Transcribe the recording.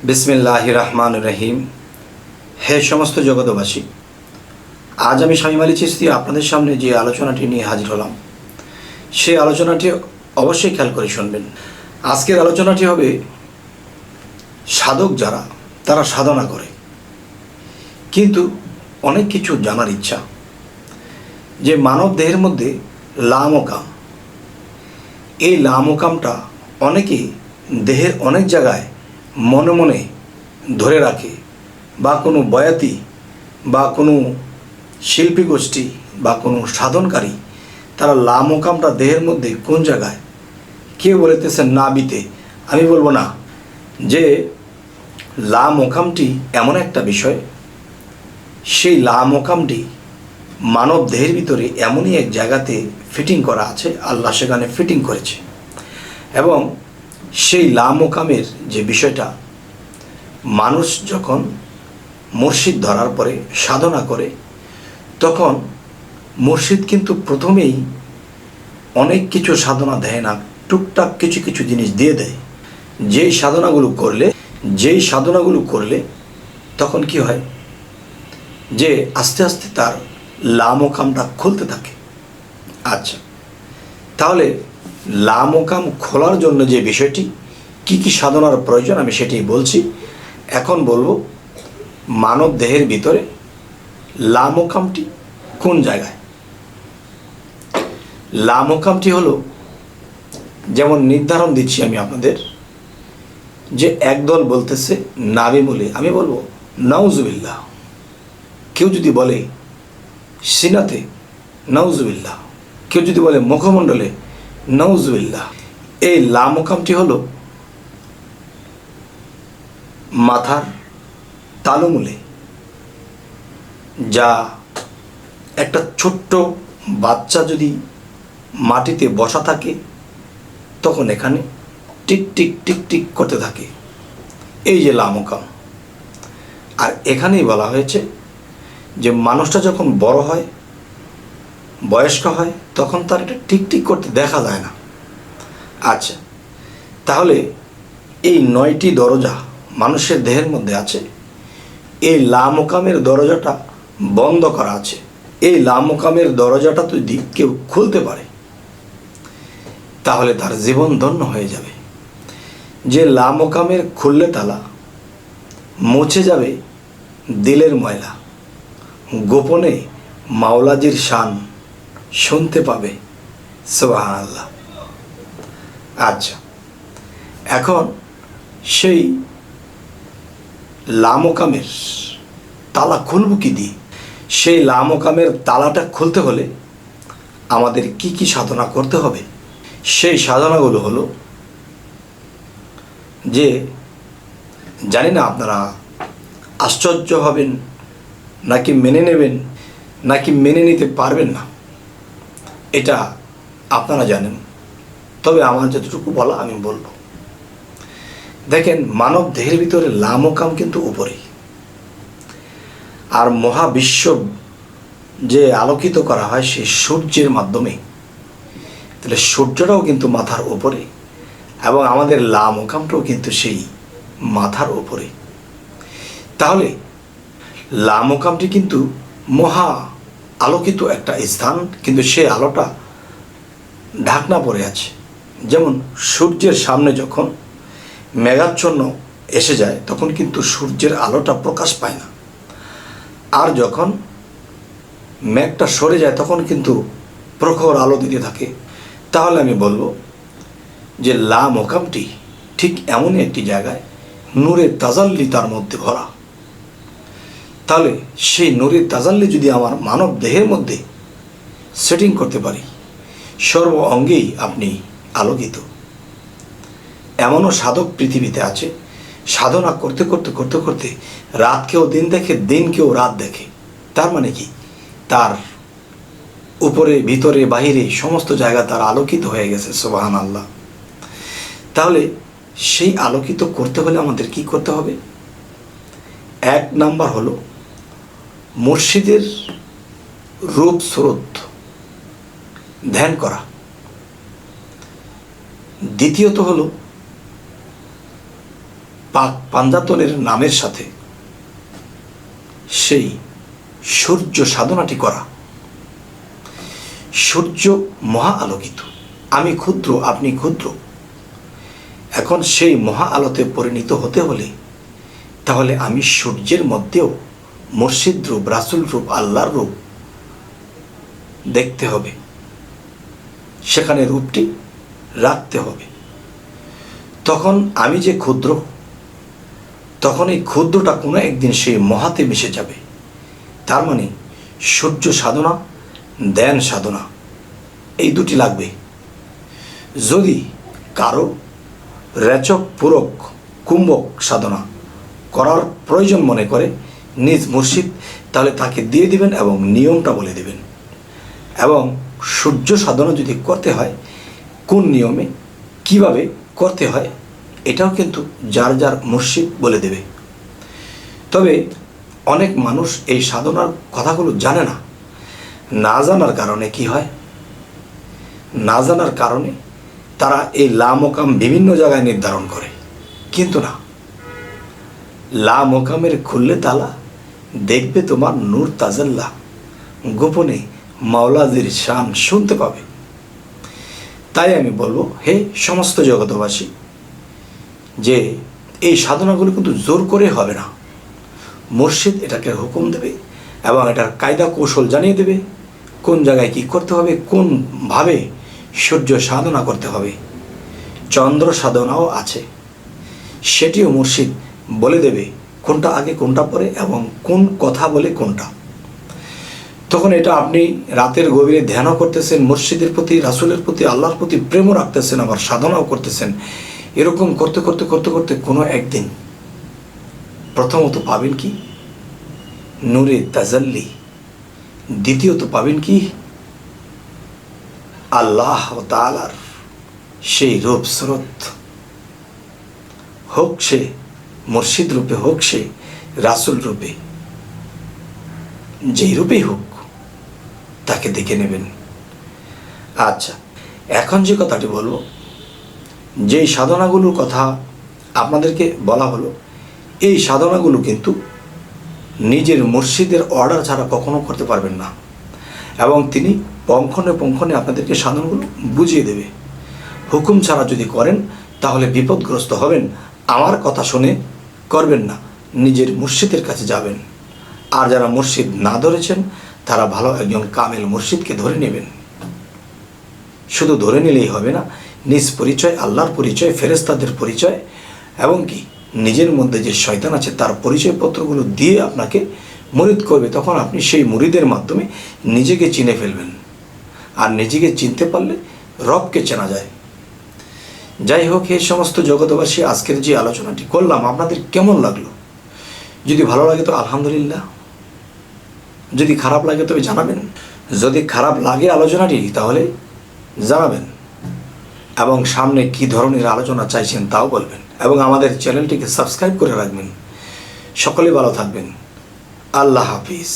বিসমিল্লাহির রহমানির রহিম। হে সমস্ত জগতবাসী, আজ আমি শামীম আলী চিশতি আপনাদের সামনে যে আলোচনাটি নিয়ে হাজির হলাম, সেই আলোচনাটি অবশ্যই খেয়াল করে শুনবেন। আজকের আলোচনাটি হবে সাধক যারা তারা সাধনা করে, কিন্তু অনেক কিছু জানার ইচ্ছা যে মানব দেহের মধ্যে লামকাম, এই লামকামটা অনেকেই দেহের অনেক জায়গায় মনে মনে ধরে রাখে, বা কোনো বয়াতি বা কোনো শিল্পী গোষ্ঠী বা কোনো সাধনকারী তারা লামকামটা দেহের মধ্যে কোন জায়গায় কেউ বলতেছেন নাভিতে। আমি বলবো না, যে লামকামটি এমন একটা বিষয়, সেই লামকামটি মানব দেহের ভিতরে এমনই এক জায়গাতে ফিটিং করা আছে, আল্লাহ সেখানে ফিটিং করেছে। এবং সেই লামকামের যে বিষয়টা, মানুষ যখন মুর্শিদ ধরার পরে সাধনা করে, তখন মুর্শিদ কিন্তু প্রথমেই অনেক কিছু সাধনা দেয় না, টুকটাক কিছু কিছু জিনিস দিয়ে দেয়। যেই সাধনাগুলো করলে তখন কি হয়, যে আস্তে আস্তে তার লামকামটা খুলতে থাকে। আচ্ছা, তাহলে লামকাম খোলার জন্য যে বিষয়টি কি কি সাধনার প্রয়োজন আমি সেটাই বলছি। এখন বলবো মানব দেহের ভিতরে লামকামটি কোন জায়গায়। লামকামটি হলো, যেমন নির্ধারণ দিচ্ছি আমি আপনাদের, যে একদল বলতেছে নাভিমূলে, আমি বলবো নাউজুবিল্লাহ। কেউ যদি বলে সিনাতে, নাউজুবিল্লাহ। কেউ যদি বলে মুখমণ্ডলে, নাউজুবিল্লাহ। এই লামকামটি হলো মাথার তালুমূলে, যা একটা ছোট্ট বাচ্চা যদি মাটিতে বসা থাকে তখন এখানে টিক টিক টিক টিক করতে থাকে, এই যে লামকাম। আর এখানেই বলা হয়েছে যে মানুষটা যখন বড় হয়, বয়স্ক হয়, তখন তার এটা টিক টিক করতে দেখা যায় না। আচ্ছা, তাহলে এই 9টি দরজা মানুষের দেহের মধ্যে আছে, এই লামকামের দরজাটা বন্ধ করা আছে। এই লামকামের দরজাটা যদি কেউ খুলতে পারে তাহলে তার জীবন ধন্য হয়ে যাবে। যে লামকামের খুললে তালা, মুছে যাবে দিলের ময়লা, গোপনে মাওলাজির শান শুনতে পাবে, সুবহানাল্লাহ। আচ্ছা, এখন সেই লামকামের তালা খুলব কি দিয়ে? সেই লামকামের তালাটা খুলতে হলে আমাদের কি কি সাধনা করতে হবে? সেই সাধনাগুলো হলো, যে জানি না আপনারা আশ্চর্য হবেন নাকি মেনে নেবেন নাকি মেনে নিতে পারবেন না, এটা আপনারা জানেন, তবে আমার যতটুকু বলা আমি বলবো। দেখেন, মানব দেহের ভিতরে লামকাম কিন্তু উপরে, আর মহাবিশ্ব যে আলোকিত করা হয় সেই সূর্যের মাধ্যমে, তাহলে সূর্যটাও কিন্তু মাথার উপরে, এবং আমাদের লামকামটাও কিন্তু সেই মাথার উপরে। তাহলে লামকামটি কিন্তু মহা আলোকিত একটা স্থান, কিন্তু সেই আলোটা ঢাকনা পড়ে আছে। যেমন সূর্যের সামনে যখন মেঘাচ্ছন্ন এসে যায় তখন কিন্তু সূর্যের আলোটা প্রকাশ পায় না, আর যখন মেঘটা সরে যায় তখন কিন্তু প্রখর আলো দিতে থাকে। তাহলে আমি বলবো যে লামকামটি ঠিক এমনই একটি জায়গায় নূরের তাজাল্লি তার মধ্যে ভরা। তাহলে সেই নূরের তাজাল্লি যদি আমার মানব দেহের মধ্যে সেটিং করতে পারি, সর্ব অঙ্গেই আপনি আলোকিত। এমনও সাধক পৃথিবীতে আছে, সাধনা করতে করতে করতে করতে রাতকেও দিন দেখে, দিনকেও রাত দেখে। তার মানে কি, তার উপরে ভিতরে বাহিরে সমস্ত জায়গা তার আলোকিত হয়ে গেছে, সুবহানাল্লাহ। তাহলে সেই আলোকিত করতে হলে আমাদের কি করতে হবে? 1 নাম্বার হলো মুর্শিদের রূপ স্রোত ধ্যান করা। দ্বিতীয়ত হলো পাক পাঞ্জাতনের নামের সাথে সেই সূর্য সাধনাটি করা। সূর্য মহা আলোকিত, আমি ক্ষুদ্র, আপনি ক্ষুদ্র। এখন সেই মহা আলোতে পরিণত হতে হলে তাহলে আমি সূর্যের মধ্যেও মুর্শিদ রূপ, রাসূল রূপ, আল্লাহর রূপ দেখতে হবে, সেখানে রূপটি রাখতে হবে। তখন আমি যে ক্ষুদ্র, তখন এই ক্ষুদ্রটা কোনো একদিন সেই মহাতে মিশে যাবে। তার মানে সূর্য সাধনা, ধ্যান সাধনা, এই দুটি লাগবে। যদি কারো রেচক, পূরক, কুম্ভক সাধনা করার প্রয়োজন মনে করে নিজ মুর্শিদ, তাহলে তাকে দিয়ে দিবেন এবং নিয়মটা বলে দেবেন। এবং সূর্য সাধনা যদি করতে হয় কোন নিয়মে কিভাবে করতে হয় এটাও কিন্তু যার যার মুর্শিদ বলে দেবে। তবে অনেক মানুষ এই সাধনার কথাগুলো জানে না। না জানার কারণে কি হয়, না জানার কারণে তারা এই লা মোকাম বিভিন্ন জায়গায় নির্ধারণ করে। কিন্তু না, লা মোকামের খুললে তালা, দেখবে তোমার নূর তাজাল্লা, গোপনে মাওলাজির শান শুনতে পাবে। তাই আমি বলবো, হে সমস্ত জগতবাসী, যে এই সাধনাগুলো কিন্তু জোর করে হবে না। মুর্শিদ এটাকে হুকুম দেবে এবং এটার কায়দা কৌশল জানিয়ে দেবে, কোন জায়গায় কি করতে হবে, কোনভাবে সূর্য সাধনা করতে হবে। চন্দ্র সাধনাও আছে, সেটিও মুর্শিদ বলে দেবে কোনটা আগে কোনটা পরে এবং কোন কথা বলে কোনটা। তখন এটা আপনি রাতের গভীরে ধ্যানও করতেছেন, মুর্শিদের প্রতি, রাসূলের প্রতি, আল্লাহর প্রতি প্রেমও রাখতেছেন, আবার সাধনাও করতেছেন। এরকম করতে করতে করতে করতে কোনো একদিন প্রথমত পাবেন কি নূরে তাজাল্লি, দ্বিতীয়ত পাবেন কি আল্লাহ তাআলার সেই রূপ স্রোত, হোক সে মুর্শিদ রূপে, হোক সে রাসূল রূপে, যেই রূপেই হোক তাকে দেখে নেবেন। আচ্ছা, এখন যে কথাটি বলবো, যেই সাধনাগুলোর কথা আপনাদেরকে বলা হলো, এই সাধনাগুলো কিন্তু নিজের মুর্শিদের অর্ডার ছাড়া কখনো করতে পারবেন না। এবং তিনি পঙ্খনে পঙ্খনে আপনাদেরকে সাধনাগুলো বুঝিয়ে দেবে। হুকুম ছাড়া যদি করেন তাহলে বিপদগ্রস্ত হবেন। আমার কথা শুনে করবেন না, নিজের মুর্শিদের কাছে যাবেন। আর যারা মুর্শিদ না ধরেছেন তারা ভালো একজন কামেল মুর্শিদকে ধরে নেবেন। শুধু ধরে নিলেই হবে না, নিজ পরিচয়, আল্লাহর পরিচয়, ফেরেশতাদের পরিচয় এবং কি নিজের মধ্যে যে শয়তান আছে তার পরিচয়পত্রগুলো দিয়ে আপনাকে মুরিদ করবে। তখন আপনি সেই মুরিদের মাধ্যমে নিজেকে চিনে ফেলবেন। আর নিজেকে চিনতে পারলে রবকে চেনা যায়। যাই হোক, এই সমস্ত জগতবাসী, আজকের যে আলোচনাটি করলাম আপনাদের কেমন লাগলো? যদি ভালো লাগে তো আলহামদুলিল্লাহ, যদি খারাপ লাগে তবে জানাবেন। যদি খারাপ লাগে আলোচনাটি তাহলে জানাবেন এবং সামনে কি ধরনের আলোচনা চাইছেন তাও বলবেন এবং আমাদের চ্যানেলটিকে সাবস্ক্রাইব করে রাখবেন। সকলে ভালো থাকবেন। আল্লাহ হাফিজ।